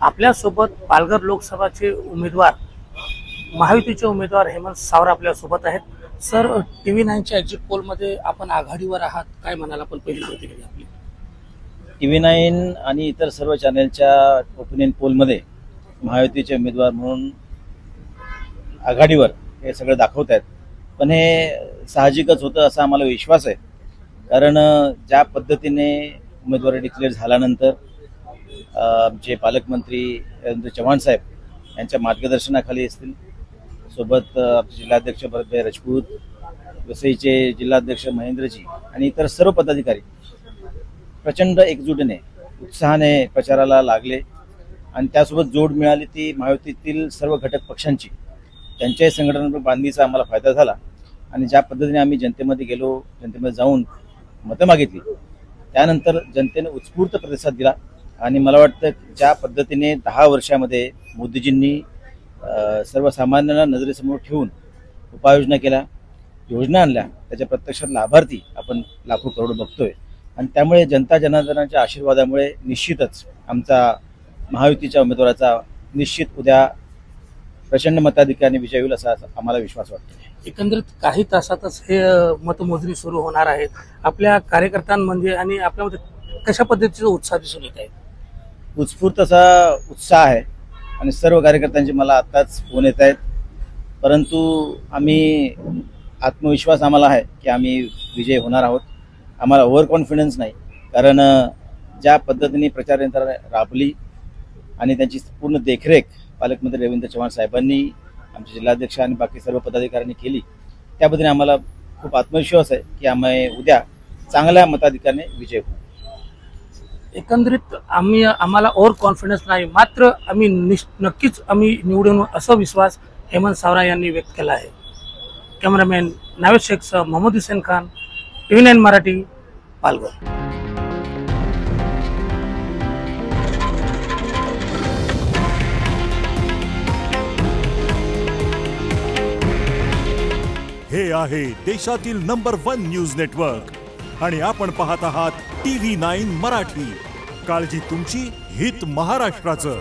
आपल्यासोबत पालघर लोकसभाचे उमेदवार महायुतीचे उमेदवार हेमंत सावरा आपल्यासोबत आहेत। सर, TV9च्या एक्झिट पोलमध्ये आपण आघाडीवर आहात, काय म्हणाल आपण पहिली प्रतिक्रिया आपली? TV9 आणि इतर सर्व चॅनलच्या ओपिनियन पोलमध्ये महायुतीचे उमेदवार म्हणून आघाडीवर हे सगळं दाखवत आहेत, पण हे साहजिकच होतं असा आम्हाला विश्वास आहे। कारण ज्या पद्धतीने उमेदवारी डिक्लेअर झाल्यानंतर आमचे पालकमंत्री रवींद्र चव्हाण साहेब यांच्या मार्गदर्शनाखाली असतील, सोबत जिल्हाध्यक्ष भरतभाई राजपूत, वसईचे जिल्हाध्यक्ष महेंद्रजी आणि इतर सर्व पदाधिकारी प्रचंड एकजुटीने उत्साहाने प्रचाराला लागले आणि त्यासोबत जोड मिळाली ती महायुतीतील सर्व घटक पक्षांची। त्यांच्याही संघटनात्मक बांधणीचा आम्हाला फायदा झाला आणि ज्या पद्धतीने आम्ही जनतेमध्ये गेलो, जनतेमध्ये जाऊन मतं मागितली, त्यानंतर जनतेने उत्स्फूर्त प्रतिसाद दिला आणि मला वाटतं ज्या पद्धतीने 10 वर्षामध्ये मोदीजींनी सर्वसामान्यांना नजरेसमोर ठेवून उपाययोजना केल्या, योजना आणल्या, त्याच्या प्रत्यक्षात लाभार्थी आपण लाखो करोड बघतोय आणि त्यामुळे जनता जनार्दनाच्या आशीर्वादामुळे निश्चितच आमचा महायुतीच्या उमेदवाराचा निश्चित उद्या प्रचंड मताधिक्याने विजय होईल असा आम्हाला विश्वास वाटतो। एकंदरीत काही तासातच हे मतमोजणी सुरू होणार आहे। आपल्या कार्यकर्त्यांमध्ये आणि आपल्यामध्ये कशा पद्धतीचा उत्साह दिसून येत आहे? उत्स्फूर्त असा उत्साह आहे आणि सर्व कार्यकर्त्यांचे मला आत्ताच फोन येत आहेत, परंतु आम्ही आत्मविश्वास आम्हाला आहे की आम्ही विजय होणार आहोत। आम्हाला ओव्हर कॉन्फिडन्स नाही, कारण ज्या पद्धतीने प्रचार यंत्रणा राबली आणि त्यांची पूर्ण देखरेख पालकमंत्री रवींद्र चव्हाण साहेबांनी, आमचे जिल्हाध्यक्ष आणि बाकी सर्व पदाधिकाऱ्यांनी केली, त्याबद्दल आम्हाला खूप आत्मविश्वास आहे की आम्ही उद्या चांगल्या मताधिक्याने विजय होऊ। एकंदरीत आम्हाला ओव्हर कॉन्फिडन्स नाही, मात्र आम्ही नक्कीच आम्ही निवडून असा विश्वास हेमंत सावरा यांनी व्यक्त केला आहे। कॅमेरामॅन नावेद शेखसह मोहम्मद हुसेन खान, TV9 मराठी, पालघर। हे आहे देशातील नंबर 1 न्यूज नेटवर्क आणि आपण पाहत आहात TV9 मराठी। काळजी तुमची, हित महाराष्ट्राचं।